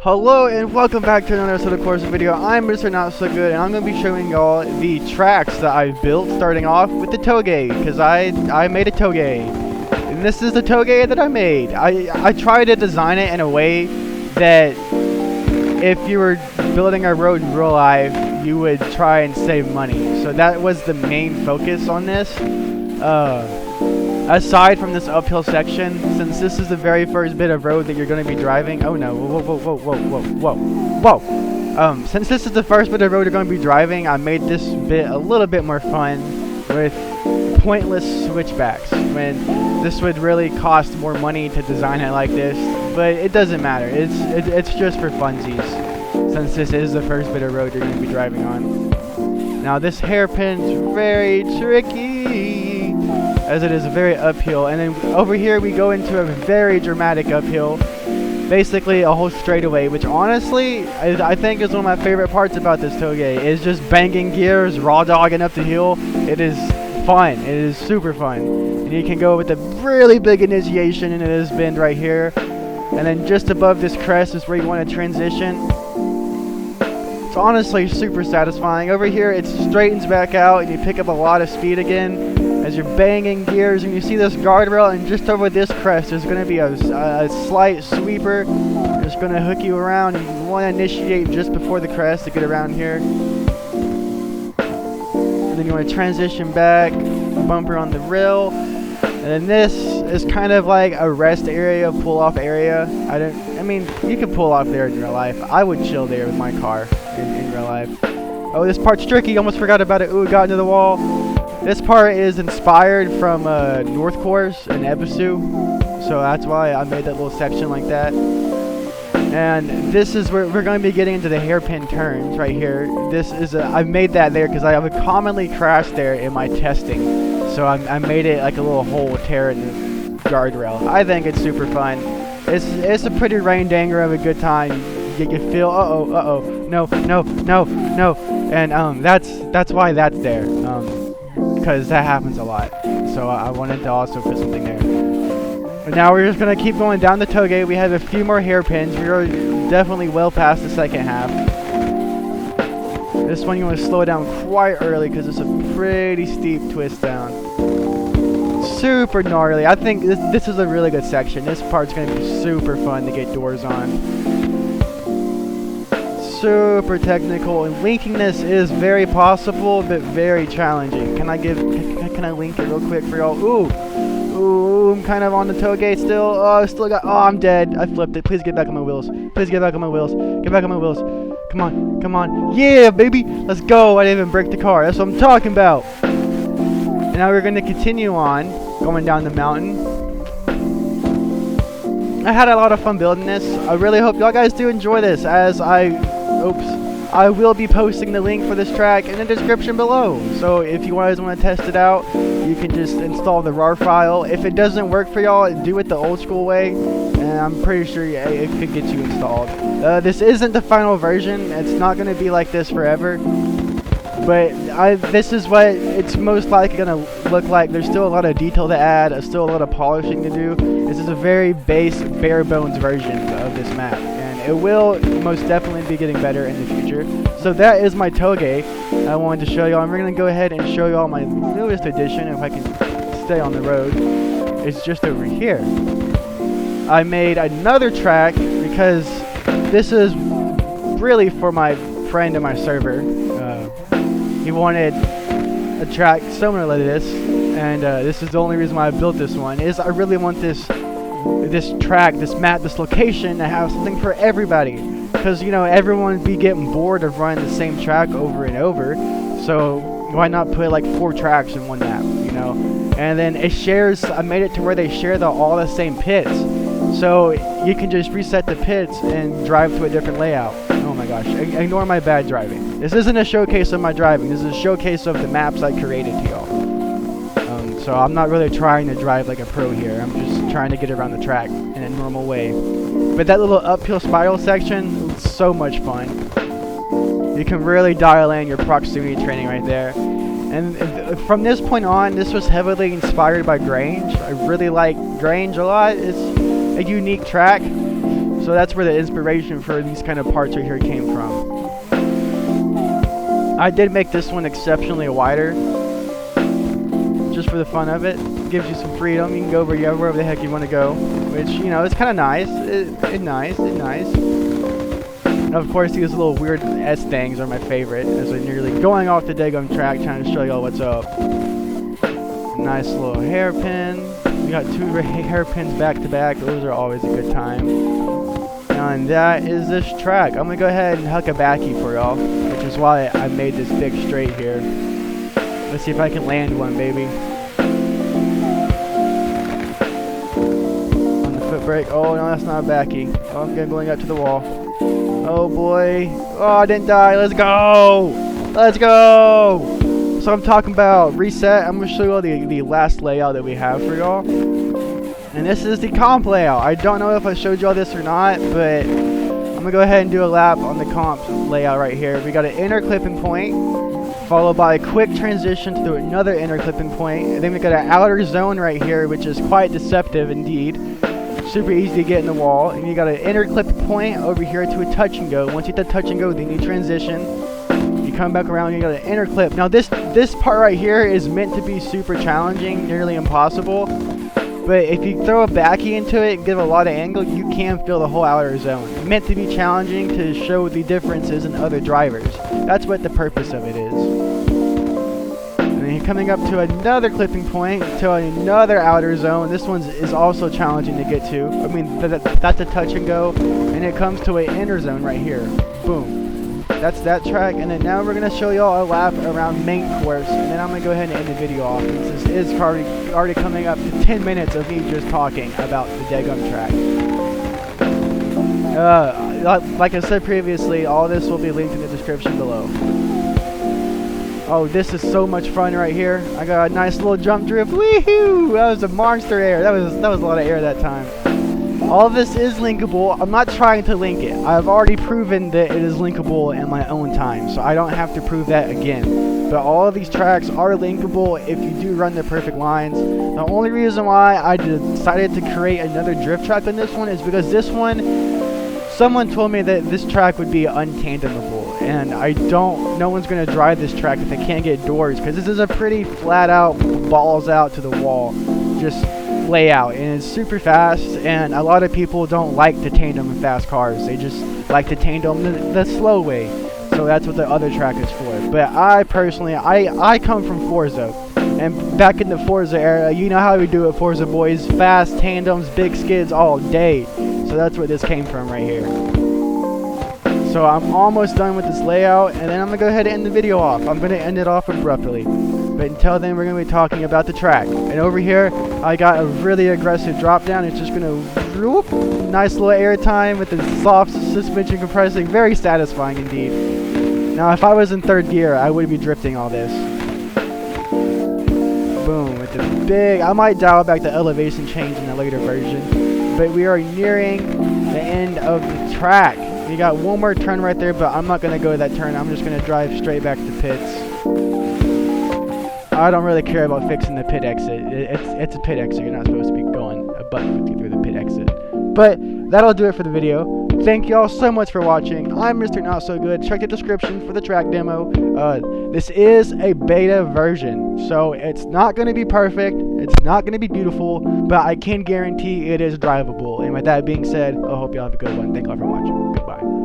Hello and welcome back to another episode of Course video. I'm Mr. Not So Good, and I'm going to be showing y'all the tracks that I've built, starting off with the Touge, because I made a Touge. And this is the Touge that I made. I tried to design it in a way that if you were building a road in real life, you would try and save money. So that was the main focus on this. Aside from this uphill section, since this is the very first bit of road that you're going to be driving. Oh no, whoa. Since this is the first bit of road you're going to be driving, I made this bit a little bit more fun with pointless switchbacks, when this would really cost more money to design it like this. But it doesn't matter, it's just for funsies, since this is the first bit of road you're going to be driving on. Now this hairpin's very tricky, as it is very uphill, and then over here we go into a very dramatic uphill, basically a whole straightaway, which honestly I think is one of my favorite parts about this Touge, is just banging gears, raw dogging up the hill. It is fun, it is super fun, and you can go with a really big initiation into this bend right here, and then just above this crest is where you want to transition. It's honestly super satisfying. Over here it straightens back out and you pick up a lot of speed again as you're banging gears, and you see this guardrail, and just over this crest there's going to be a slight sweeper. It's going to hook you around, and you want to initiate just before the crest to get around here. And then you want to transition back, bumper on the rail, and then this is kind of like a rest area, pull off area. I mean, you can pull off there in real life. I would chill there with my car in real life. Oh, this part's tricky, almost forgot about it. Ooh, got into the wall. This part is inspired from North Course and Ebisu, so that's why I made that little section like that. And this is where we're going to be getting into the hairpin turns right here. This is I made that there because I would commonly crash there in my testing, so I made it like a little hole tear in the guardrail. I think it's super fun. It's a pretty rain danger of a good time. You feel no, and that's why that's there. Because that happens a lot, so I wanted to also put something there. But now we're just going to keep going down the Touge. We have a few more hairpins. We're definitely well past the second half. This one you want to slow down quite early because it's a pretty steep twist down. Super gnarly. I think this is a really good section. This part's going to be super fun to get doors on. Super technical, and linking this is very possible but very challenging. Can I link it real quick for y'all? Ooh, I'm kind of on the Touge still. Oh, I'm dead. I flipped it. Please get back on my wheels. Please get back on my wheels. Get back on my wheels. Come on. Yeah, baby. Let's go. I didn't even break the car. That's what I'm talking about. And now we're going to continue on going down the mountain. I had a lot of fun building this. I really hope y'all guys do enjoy this, as I will be posting the link for this track in the description below. So if you guys want to test it out, you can just install the RAR file. If it doesn't work for y'all, do it the old school way, and I'm pretty sure it could get you installed. This isn't the final version. It's not going to be like this forever. But this is what it's most likely going to look like. There's still a lot of detail to add. There's still a lot of polishing to do. This is a very base, bare bones version of this map. And it will most definitely be getting better in the future. So that is my Touge I wanted to show y'all. And we're going to go ahead and show y'all my newest edition, if I can stay on the road. It's just over here. I made another track because this is really for my friend in my server. He wanted a track similar to this, and this is the only reason why I built this one, is I really want this track, this map, this location to have something for everybody, because you know, everyone would be getting bored of running the same track over and over, so why not put like 4 tracks in one map, you know? And then it shares, I made it to where they share all the same pits, so you can just reset the pits and drive to a different layout. Oh my gosh, ignore my bad driving. This isn't a showcase of my driving, this is a showcase of the maps I created to y'all. So I'm not really trying to drive like a pro here, I'm just trying to get around the track in a normal way. But that little uphill spiral section, it's so much fun. You can really dial in your proximity training right there. And from this point on, this was heavily inspired by Grange. I really like Grange a lot. It's a unique track. So that's where the inspiration for these kind of parts right here came from. I did make this one exceptionally wider, just for the fun of it. Gives you some freedom. You can go wherever the heck you want to go, which, you know, it's kind of nice. It's nice. And of course, these little weird S things are my favorite, as I'm nearly going off the daggum track trying to show y'all what's up. Nice little hairpin. We got 2 hairpins back to back. Those are always a good time. And that is this track. I'm gonna go ahead and huck a backy for y'all, which is why I made this big straight here. Let's see if I can land one, baby. On the foot brake. Oh no, that's not a backy. Oh, I'm going up to the wall. Oh boy. Oh, I didn't die. Let's go. Let's go. So I'm talking about reset. I'm gonna show you all the last layout that we have for y'all. And this is the comp layout. I don't know if I showed y'all this or not, but I'm gonna go ahead and do a lap on the comp layout right here. We got an inner clipping point, followed by a quick transition to another inner clipping point, and then we got an outer zone right here, which is quite deceptive indeed. Super easy to get in the wall. And you got an inner clipping point over here to a touch and go. Once you hit the touch and go, then you transition. You come back around, you got an inner clip. Now this part right here is meant to be super challenging, nearly impossible. But if you throw a backy into it and give a lot of angle, you can feel the whole outer zone. It's meant to be challenging to show the differences in other drivers. That's what the purpose of it is. And then you're coming up to another clipping point, to another outer zone. This one is also challenging to get to. I mean, that's a touch and go. And it comes to an inner zone right here. Boom. That's that track, and then now we're going to show y'all a lap around main course, and then I'm going to go ahead and end the video off. This is already coming up to 10 minutes of me just talking about the daggum track. Like I said previously, all this will be linked in the description below. Oh, this is so much fun right here. I got a nice little jump drift. Woohoo! That was a monster air. That was a lot of air that time. All of this is linkable. I'm not trying to link it. I've already proven that it is linkable in my own time, so I don't have to prove that again. But all of these tracks are linkable if you do run the perfect lines. The only reason why I decided to create another drift track on this one is because this one, someone told me that this track would be untandemable, and no one's going to drive this track if they can't get doors, because this is a pretty flat out, balls out to the wall, just layout, and it's super fast, and a lot of people don't like to tandem in fast cars. They just like to tandem the slow way, so that's what the other track is for. But I personally, I come from Forza, and back in the Forza era, you know how we do it, Forza boys, fast tandems, big skids all day. So that's where this came from right here. So I'm almost done with this layout, and then I'm gonna go ahead and end the video off. I'm gonna end it off abruptly. But until then, we're going to be talking about the track. And over here, I got a really aggressive drop down. It's just going to whoop, nice little air time with the soft suspension compressing. Very satisfying indeed. Now, if I was in third gear, I would be drifting all this. Boom, with the big, I might dial back the elevation change in a later version. But we are nearing the end of the track. We got one more turn right there, but I'm not going to go that turn. I'm just going to drive straight back to pits. I don't really care about fixing the pit exit. It's a pit exit. You're not supposed to be going a buck 50 through the pit exit. But that'll do it for the video. Thank y'all so much for watching. I'm Mr. Not So Good. Check the description for the track demo. This is a beta version, so it's not going to be perfect. It's not going to be beautiful, but I can guarantee it is drivable. And with that being said, I hope y'all have a good one. Thank y'all for watching. Goodbye.